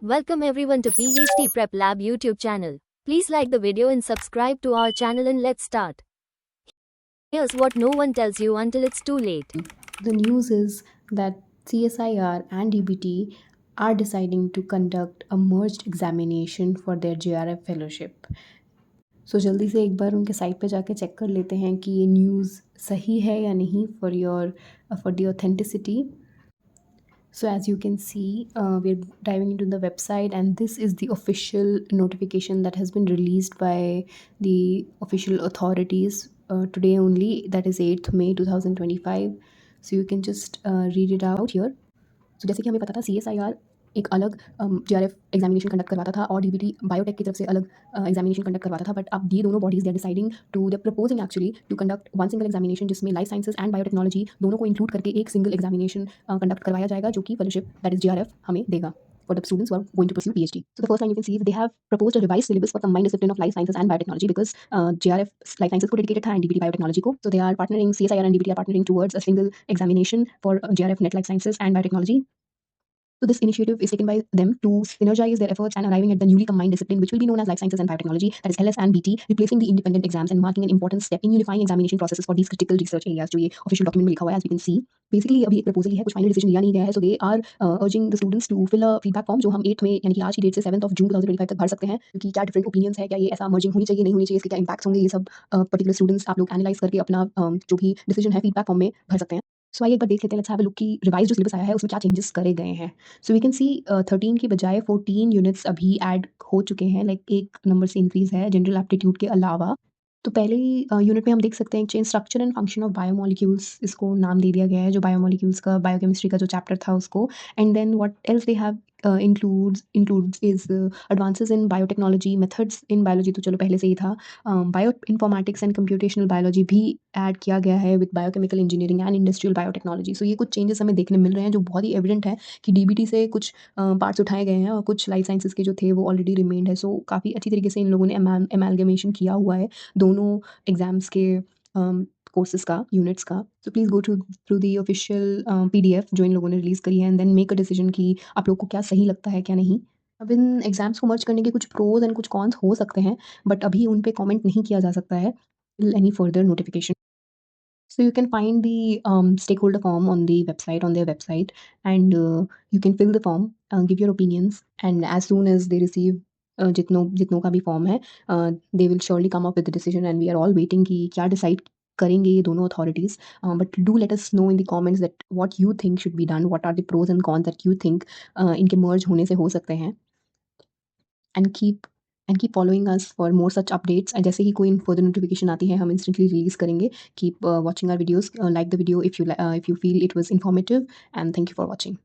Welcome everyone to PhD Prep Lab YouTube channel. Please like the video and subscribe to our channel and let's start. Here's what no one tells you until it's too late. The news is that CSIR and DBT are deciding to conduct a merged examination for their JRF fellowship. सो जल्दी से एक बार उनके site पे जाके check कर लेते हैं कि ये न्यूज़ सही है या नहीं for the authenticity. So as you can see, we're diving into the website, and this is the official notification that has been released by the official authorities today only, that is 8th May 2025. So you can just read it out here. So जैसे कि हमें पता था CSIR एक अलग JRF examination conduct करवाता था और DBT बायोटेक की तरफ से अलग एग्जामिनेशन कंडक्ट करवाता था, बट अब ये दोनों bodies they are deciding to they proposing actually to conduct one single examination जिसमें लाइफ साइंसेज एंड बायोटेक्नोलॉजी दोनों को इंक्लूड करके एक सिंगल एग्जामिनेशन कंडक्ट करवाया जाएगा, जो कि फेलोशिप दैट इज JRF हमें देगा for the students who are going to pursue PhD. So the first line you can see is they have proposed a revised syllabus for combined discipline of life sciences and biotechnology because JRF life sciences को dedicated था and DBT biotechnology को. So they are partnering, CSIR and DBT are partnering towards a single examination for JRF net life sciences and biotechnology. So this initiative is taken by them to synergize their efforts and arriving at the newly combined discipline, which will be known as life sciences and biotechnology, that is LS and BT, replacing the independent exams and marking an important step in unifying examination processes for these critical research areas. जो ये official document में लिखा हुआ है, as we can see. Basically अभी एक proposal है, कुछ final decision लिया नहीं गया है, so they are urging the students to fill a feedback form जो हम 8th में यानी कि आज की डेट से 7th of June 2025 तक भर सकते हैं, क्योंकि क्या different opinions है, क्या ये ऐसा merging होनी चाहिए, नहीं होनी चाहिए, इसके क्या impacts होंगे, ये सब particular students आप लोग analyze करके अपना जो भी decision है feedback form में भर सकते हैं. सो आइए एक बार देख लेते हैं, लेट्स हैव अ लुक कि रिवाइज जो सिलेबस आया है उसमें क्या चेंजेस करे गए हैं. सो वी कैन सी 13 की बजाय 14 यूनिट्स अभी ऐड हो चुके हैं, लाइक एक नंबर से इंक्रीज है जनरल एप्टीट्यूड के अलावा. तो पहले यूनिट में हम देख सकते हैं change structure and function of biomolecules, इसको नाम दे दिया गया है, जो बायोमोलिक्यूल्स का बायोकेमिस्ट्री का जो चैप्टर था उसको. And then what else they have includes is advances in biotechnology methods in biology, तो चलो पहले से ही था. बायोइन्फॉर्मेटिक्स एंड कंप्यूटेशनल बायोलॉजी भी ऐड किया गया है with biochemical engineering and industrial biotechnology. So ये कुछ चेंजेस हमें देखने मिल रहे हैं जो बहुत ही एविडेंट है कि DBT से कुछ पार्ट्स उठाए गए हैं और कुछ लाइफ साइंसेज के जो थे वो ऑलरेडी रिमेंड है. सो काफ़ी अच्छी तरीके से इन लोगों ने एमालगमेशन किया हुआ है दोनों एग्जाम्स के कोर्सेज का, यूनिट्स का. So please go through the official PDF जो इन लोगों ने रिलीज़ करी है and then make a decision कि आप लोग को क्या सही लगता है क्या नहीं. अब इन एग्जाम्स को मर्ज करने के कुछ प्रोज एंड कुछ कॉन्स हो सकते हैं, बट अभी उन पे कमेंट नहीं किया जा सकता है till any further notification. So you can find the stakeholder form on the website, on their website, and you can fill the form, give your opinions, and as soon as they receive जितनों का भी form है, they will surely come up with the decision, and we are all waiting कि क्या decide करेंगे ये दोनों authorities. But do let us know in the comments that what you think should be done, what are the pros and cons that you think इनके merge होने से हो सकते हैं. And keep following us for more such updates. And जैसे ही कोई further notification आती है हम instantly release करेंगे. Keep watching our videos, like the video if you feel it was informative, and thank you for watching.